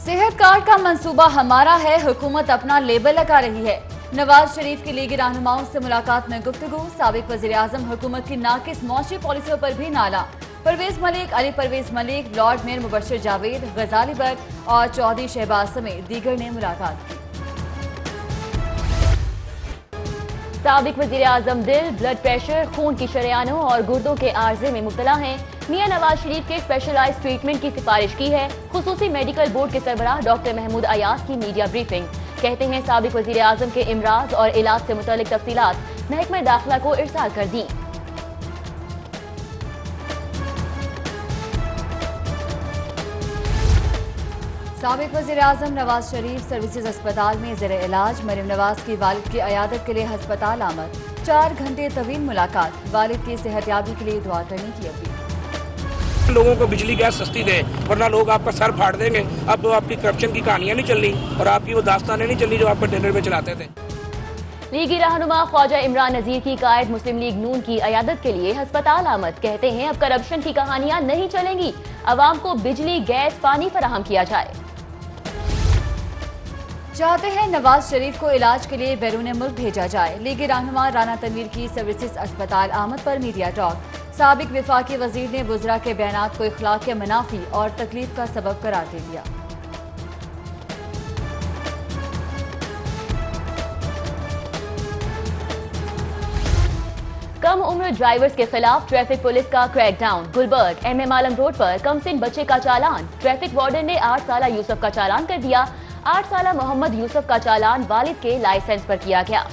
सेहत कार्ड का मंसूबा हमारा है, हुकूमत अपना लेबल लगा रही है। नवाज शरीफ की लीगी रहनुमाओं से मुलाकात में गुफ्तगू, साबिक वजीर आजम हुकूमत की नाकिस मौशी पॉलिसियों पर भी नाला। परवेज मलिक, अली परवेज मलिक, लॉर्ड मेयर मुबशर जावेद, गजाली बट और चौधरी शहबाज समेत दीगर ने मुलाकात की। साबिक वजीर आजम दिल, ब्लड प्रेशर, खून की शरेआनों और गुर्दों के आर्जे में मुब्तला हैं। मियां नवाज शरीफ के स्पेशलाइज्ड ट्रीटमेंट की सिफारिश की है। खुसूसी मेडिकल बोर्ड के सरबराह डॉक्टर महमूद अयाज की मीडिया ब्रीफिंग। कहते हैं साबिक वजीर आजम के इमराज और इलाज से मुतालिक तफसीलात महकमा दाखिला को इरसाल कर दी। साबिक वज़ीर आज़म नवाज शरीफ सर्विसेज अस्पताल में ज़ेर इलाज। मरियम नवाज की वालिद की अयादत के लिए अस्पताल आमद। 4 घंटे तवील मुलाकात, वालिद की सेहतयाबी के लिए दुआ करने की अपील। लोगों को बिजली गैस सस्ती दे, वरना लोग आपका सर फाड़ देंगे। अब तो आपकी करप्शन की कहानियां नहीं चलनी और आपकी वो दास्तानें नहीं चलनी जो आप डिनर में चलाते थे। लीगी रहनुमा ख्वाजा इमरान नजीर की कायद मुस्लिम लीग नून की अयादत के लिए अस्पताल आमद। कहते हैं अब करप्शन की कहानियां नहीं चलेंगी, अवाम को बिजली, गैस, पानी फराहम किया जाए। चाहते हैं नवाज शरीफ को इलाज के लिए बैरून मुल्क भेजा जाए। लीगी रहनुमा राना तनवीर की सर्विसेज अस्पताल आमद पर मीडिया टॉक। साबिक विफाकी वजीर ने वुज़रा के बयानात को इखलाक के मुनाफी और तकलीफ का सबब करार दे दिया। कम उम्र ड्राइवर्स के खिलाफ ट्रैफिक पुलिस का क्रैकडाउन। गुलबर्ग एमएम आलम रोड पर कमसिन बच्चे का चालान। ट्रैफिक वार्डन ने 8 साला यूसुफ का चालान कर दिया। 8 साला मोहम्मद यूसुफ का चालान वालिद के लाइसेंस पर किया गया।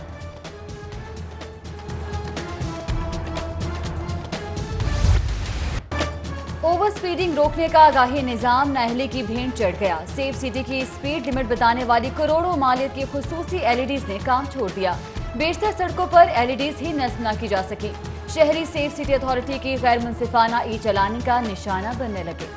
ओवर स्पीडिंग रोकने का आगाही निजाम नाअहली की भेंट चढ़ गया। सेफ सिटी की स्पीड लिमिट बताने वाली करोड़ों मालियत की खुसूसी एलईडीज ने काम छोड़ दिया। बेशतर सड़कों पर एलईडीज ही नस्ब न की जा सकी। शहरी सेफ सिटी अथॉरिटी की गैर मुनसिफाना ई चलानी का निशाना बनने लगे।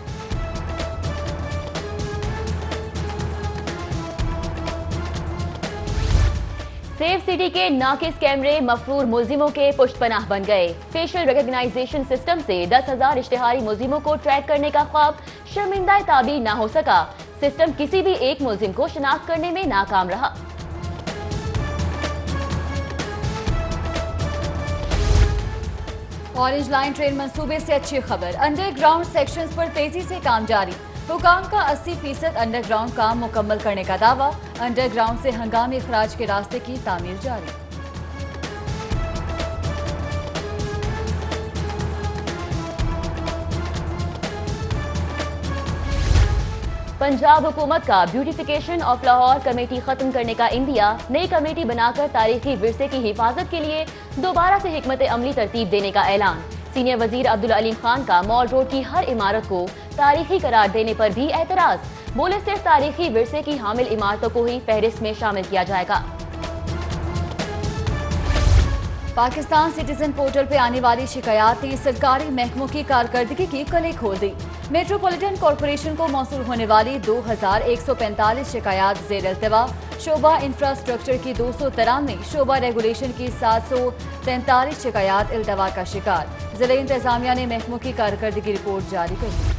सेफ सिटी के नाकिस कैमरे मफरूर मुलजिमों के पुष्टपनाह बन गए। फेशियल रिकॉग्नाइजेशन सिस्टम से 10,000 इश्तिहारी मुलजिमों को ट्रैक करने का ख्वाब शर्मिंदा ताबीर न हो सका। सिस्टम किसी भी एक मुलजिम को शिनाख्त करने में नाकाम रहा। ऑरेंज लाइन ट्रेन मंसूबे से अच्छी खबर। अंडरग्राउंड सेक्शंस पर तेजी से काम जारी। हुकाम का 80% अंडरग्राउंड काम मुकम्मल करने का दावा। अंडरग्राउंड से हंगामी खराज के रास्ते की तामीर जारी। पंजाब हुकूमत का ब्यूटिफिकेशन ऑफ लाहौर कमेटी खत्म करने का इंदिया। नई कमेटी बनाकर तारीखी विरसे की हिफाजत के लिए दोबारा से हिकमत अमली तरतीब देने का ऐलान। सीनियर वजीर अब्दुल अलीम खान का मॉल रोड की हर इमारत को तारीखी करार देने पर भी एतराज। बोले सिर्फ तारीखी विरसे की हामिल इमारतों को ही फहरिस्त में शामिल किया जाएगा। पाकिस्तान सिटीजन पोर्टल पे आने वाली शिकायत ने सरकारी महकमों की कारकर्दगी की कलें खोल दी। मेट्रोपॉलिटन कॉरपोरेशन को मौसूल होने वाली 2145 शिकायत ज़ेर इल्तिवा। शोबा इंफ्रास्ट्रक्चर की 293, शोबा रेगुलेशन की 743 शिकायत इल्तिवा का शिकार। जिला इंतजामिया ने महकमों की कारकर्दगी रिपोर्ट जारी कर दी।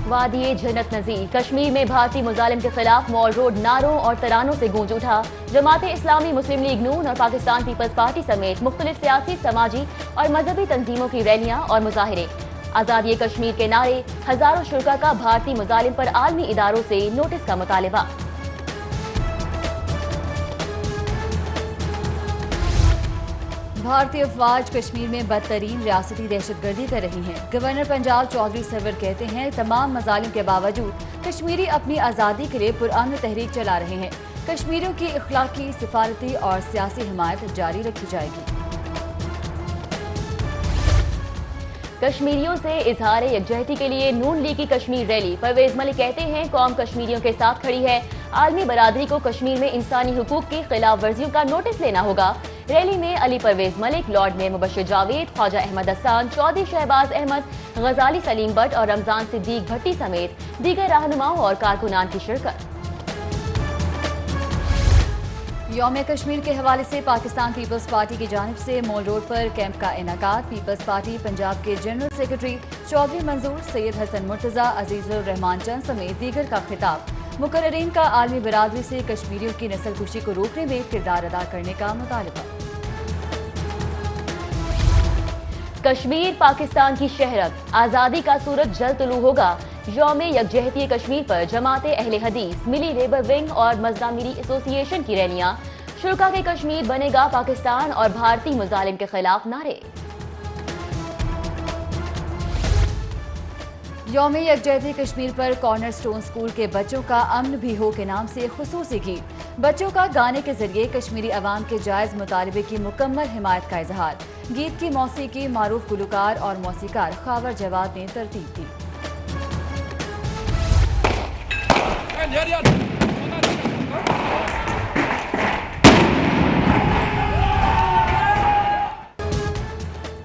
वादिये जन्नत नज़ीर कश्मीर में भारतीय मुजालिम के खिलाफ मॉल रोड नारों और तरानों से गूंज उठा। जमाते इस्लामी, मुस्लिम लीग नून और पाकिस्तान पीपल्स पार्टी समेत मुख्तलिफ सियासी, समाजी और मजहबी तंजीमों की रैलियां और मुजाहिरे। आजादी कश्मीर के नारे। हजारों शुरा का भारतीय मुजालिम पर आलमी इदारों से नोटिस का मुतालिबा। भारतीय अफवाज कश्मीर में बदतरीन रियासती दहशतगर्दी कर रही हैं। गवर्नर पंजाब चौधरी सरवर कहते हैं तमाम मजालिम के बावजूद कश्मीरी अपनी आज़ादी के लिए पुरअमन तहरीक चला रहे हैं। कश्मीरियों की इखलाकी, सिफारती और सियासी हिमायत जारी रखी जाएगी। कश्मीरियों से इजहार यकजहती के लिए नून लीग की कश्मीर रैली। परवेज मलिक कहते हैं कौम कश्मीरियों के साथ खड़ी है। आलमी बरादरी को कश्मीर में इंसानी हुकूक की खिलाफ वर्जियों का नोटिस लेना होगा। रैली में अली परवेज मलिक, लॉर्ड मेयर मुबशर जावेद, ख्वाजा अहमद हसन, चौधरी शहबाज अहमद, गजाली सलीम बट और रमजान सिद्दीक भट्टी समेत दीगर रहनुमाओं और कारकुनान की शिरकत। यौम कश्मीर के हवाले से पाकिस्तान पीपल्स पार्टी की जानिब से मॉल रोड पर कैंप का इनेकाद। पीपल्स पार्टी पंजाब के जनरल सेक्रेटरी चौधरी मंजूर, सैयद हसन मुर्तजा, अजीजुर रहमान चंद समेत दीगर का खिताब। मुकर्ररीन का आलमी बरादरी से कश्मीरियों की नस्लकुशी को रोकने में किरदार अदा करने का मुतालबा। कश्मीर पाकिस्तान की शहरत, आज़ादी का सूरज जल्द तुलू होगा। यौम यकजहती कश्मीर पर जमाते अहले हदीस, मिली लेबर विंग और मजदामिरी एसोसिएशन की रैलियां। शुरा के कश्मीर बनेगा पाकिस्तान और भारतीय मुजालिम के खिलाफ नारे। यौम यकजहती कश्मीर पर कॉर्नर स्टोन स्कूल के बच्चों का अमन भी हो के नाम से खुसूसी गीत। बच्चों का गाने के जरिए कश्मीरी अवाम के जायज मुतालबे की मुकम्मल हिमायत का इजहार। गीत की मौसीकी मारूफ गुलकार और मौसीकार खावर जवाद ने तरतीब दी।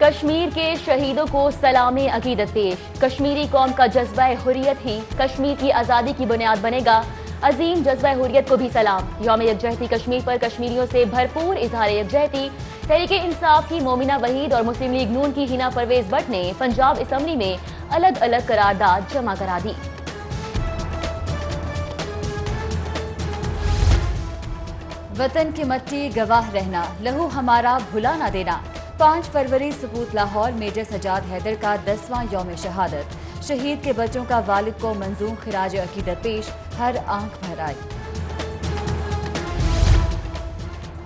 कश्मीर के शहीदों को सलामे अकीदत पेश। कश्मीरी कौम का जज्बा हुर्रियत ही कश्मीर की आज़ादी की बुनियाद बनेगा। अजीम जज्बा हुर्रियत को भी सलाम। यौम यकजहती कश्मीर पर कश्मीरियों से भरपूर इजहार यकजहती। तहरीक इंसाफ की मोमिना वहीद और मुस्लिम लीग नून की हिना परवेज भट्ट ने पंजाब असम्बली में अलग अलग करारदाद जमा करा दी। वतन की मट्टी गवाह रहना, लहू हमारा भुला ना देना। 5 फरवरी सबूत लाहौर मेजर सजाद हैदर का 10वां यौम शहादत। शहीद के बच्चों का वालिद को मंजूम खिराज अकीदत पेश, हर आंख भर आई।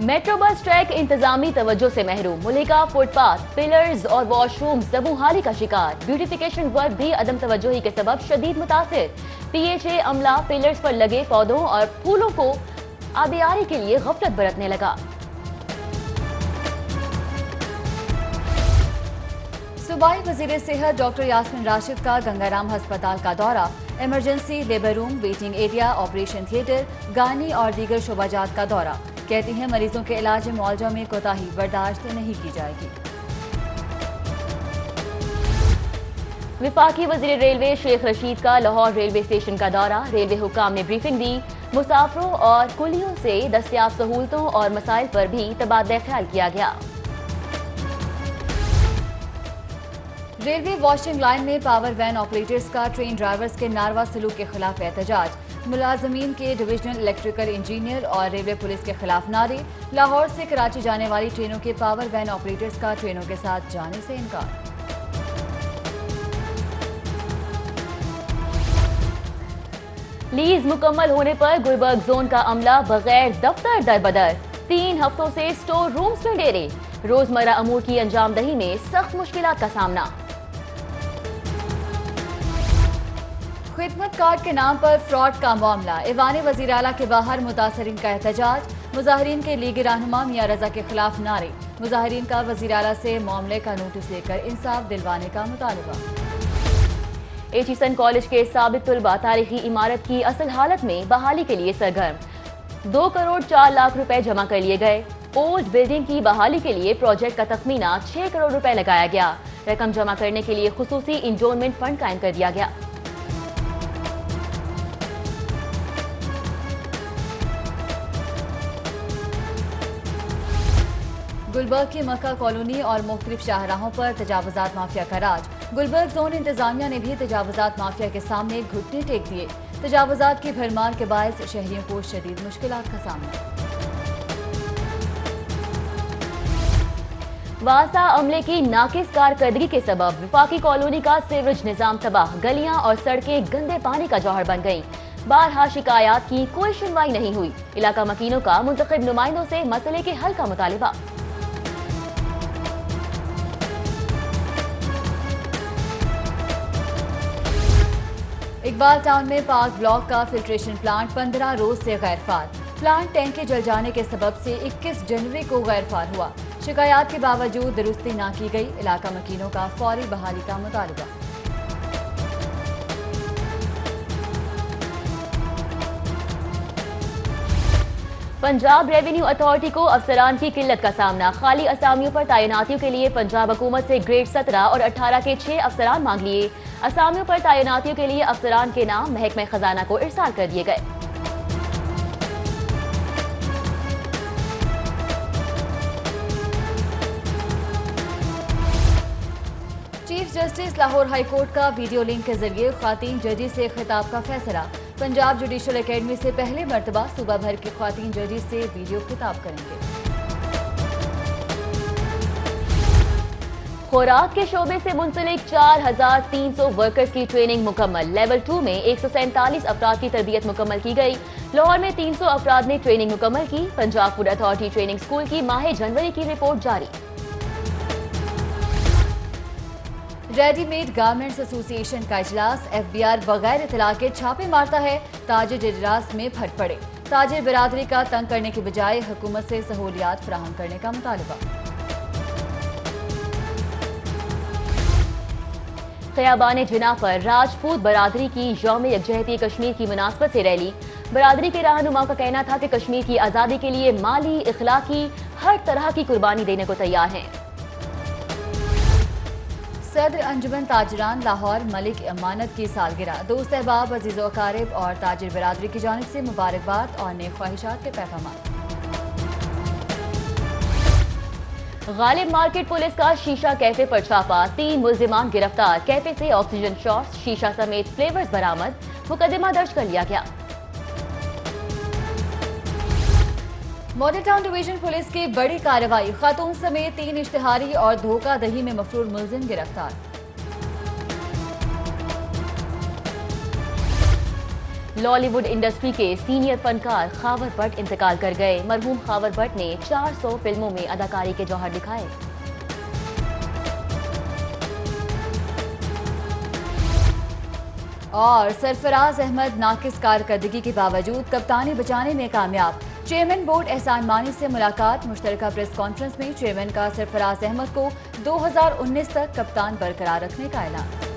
मेट्रो बस ट्रैक इंतजामी तवज्जो से महरूम। मुलिका फुटपाथ, पिलर्स और वॉशरूम जबूहाली का शिकार। ब्यूटिफिकेशन वर्क भी अदम तवज्जोही के सबब शदीद मुतासिर। PHA अमला पिलर्स पर लगे पौधों और फूलों को आबियारी के लिए गफलत बरतने लगा। सूबाई वजीर सेहत डॉक्टर यास्मीन राशिद का गंगाराम अस्पताल का दौरा। Emergency, labour room, waiting area, operation theatre, गानी और दीगर शोबाजात का दौरा। कहती हैं मरीजों के इलाज मुआवजा में कोताही बर्दाश्त नहीं की जाएगी। विफाकी वजीर रेलवे शेख रशीद का लाहौर रेलवे स्टेशन का दौरा। रेलवे हुकाम ने ब्रीफिंग दी। मुसाफरों और कुलियों से दस्तियाब सहूलतों और मसाइल पर भी तबादला ख्याल किया गया। रेलवे वॉशिंग लाइन में पावर वैन ऑपरेटर्स का ट्रेन ड्राइवर्स के नारवा सलूक के खिलाफ एहतजाज। मुलाजमीन के डिविजनल इलेक्ट्रिकल इंजीनियर और रेलवे पुलिस के खिलाफ नारे। लाहौर से कराची जाने वाली ट्रेनों के पावर वैन ऑपरेटर्स का ट्रेनों के साथ जाने से इनकार। लीज मुकम्मल होने पर गुलबर्ग जोन का अमला बगैर दफ्तर दरबदर। 3 हफ्तों से स्टोर रूम्स में डेरे। रोजमर्रा अमूर की अंजामदही में सख्त मुश्किलात का सामना। खिदमत कार्ड के नाम पर फ्रॉड का मामला। ऐवान वज़ीर आला के बाहर मुतासरीन का एहतजाज। मुजाहिरीन के लीगी रहनुमा मियां रजा के खिलाफ नारे। मुजाहिरीन का वज़ीर आला से मामले का नोटिस लेकर इंसाफ दिलवाने का मुतालबा। एचिसन कॉलेज के साबिक तुलबा तारीखी इमारत की असल हालत में बहाली के लिए सरगर्म। 2 करोड़ 4 लाख रुपए जमा कर लिए गए। ओल्ड बिल्डिंग की बहाली के लिए प्रोजेक्ट का तखमीना 6 करोड़ रुपए लगाया गया। रकम जमा करने के लिए खुसूसी इंजोनमेंट फंड कायम कर दिया गया। गुलबर्ग की मक्का कॉलोनी और मुख्तलिफ शाहराहों पर तजावुजात माफिया का राज। गुलबर्ग जोन इंतजामिया ने भी तजावुजात माफिया के सामने घुटने टेक दिए। तजावुजात की भरमार के बायस शहरियों को शदीद मुश्किलात का सामना। वासा अमले की नाकिस कारकर्दगी के सबब विफाकी कॉलोनी का सीवरेज निजाम तबाह। गलियां और सड़कें गंदे पानी का जौहर बन गईं। बारहा शिकायत की कोई सुनवाई नहीं हुई। इलाका मकीनों का मुंतखब नुमाइंदों से मसले के हल का मुतालिबा। इकबाल टाउन में पार्क ब्लॉक का फिल्ट्रेशन प्लांट 15 रोज से गैरफार। प्लांट टैंक के जल जाने के सबब से 21 जनवरी को गैरफार हुआ। शिकायत के बावजूद दुरुस्ती ना की गई। इलाका मकीनों का फौरी बहाली का मुतालबा। पंजाब रेवेन्यू अथॉरिटी को अफसरान की किल्लत का सामना। खाली असामियों पर तैनातियों के लिए पंजाब हुकूमत से ग्रेड 17 और 18 के 6 अफसरान मांग लिए। असामियों पर तैनातियों के लिए अफसरान के नाम महकमा खजाना को इरसाल कर दिए गए। Chief justice Lahore high court का वीडियो लिंक के जरिए ख्वातीन जजेस से खिताब का फैसला। पंजाब जुडिशल एकेडमी से पहले मरतबा सूबा भर के ख्वातीन जजेस से वीडियो खिताब करेंगे। खुराक के शोबे से मुंसलिक 4300 वर्कर्स की ट्रेनिंग मुकम्मल। लेवल 2 में 147 अफराद की तरबियत मुकम्मल की गई। लाहौर में 300 अफराद ने ट्रेनिंग मुकम्मल की। Punjab food authority training school की माह जनवरी की रिपोर्ट जारी। रेडीमेड गारमेंट्स एसोसिएशन का इजलास। एफबीआर बगैर इतला के छापे मारता है। ताजिर इजलास में फट पड़े। ताजिर बिरादरी का तंग करने की बजाय हुकूमत से सहूलियात फराहम करने का मुतालबा। खयाबान जिना पर राजपूत बरादरी की यौम यकजहती कश्मीर की मुनासबत से रैली। बरादरी के रहनुमाओं का कहना था कि कश्मीर की आज़ादी के लिए माली, इखलाकी हर तरह की कुर्बानी देने को तैयार हैं। सदर अंजुमन ताजरान लाहौर मलिक अमानत की सालगिरह। दोस्त अहबाब, अजीज़ो अकारिब और ताजिर बिरादरी की जानिब से मुबारकबाद और नेक ख्वाहिशात के पैगाम। गालिब मार्केट पुलिस का शीशा कैफे पर छापा। 3 मुल्जिमान गिरफ्तार। कैफे से ऑक्सीजन शॉट्स, शीशा समेत फ्लेवर्स बरामद। मुकदमा दर्ज कर लिया गया। मॉडल टाउन डिवीजन पुलिस की बड़ी कार्रवाई। खातून समेत 3 इश्तिहारी और धोखाधड़ी में मफरूर मुलजिम गिरफ्तार। लॉलीवुड इंडस्ट्री के सीनियर फनकार खावर भट्ट इंतकाल कर गए। मरहूम खावर भट्ट ने 400 फिल्मों में अदाकारी के जौहर दिखाए। और सरफराज अहमद नाकिस कारकर्दगी के बावजूद कप्तानी बचाने में कामयाब। चेयरमैन बोर्ड एहसान मानी से मुलाकात। मुश्तरका प्रेस कॉन्फ्रेंस में चेयरमैन का सरफराज अहमद को 2019 तक कप्तान बरकरार रखने का ऐलान।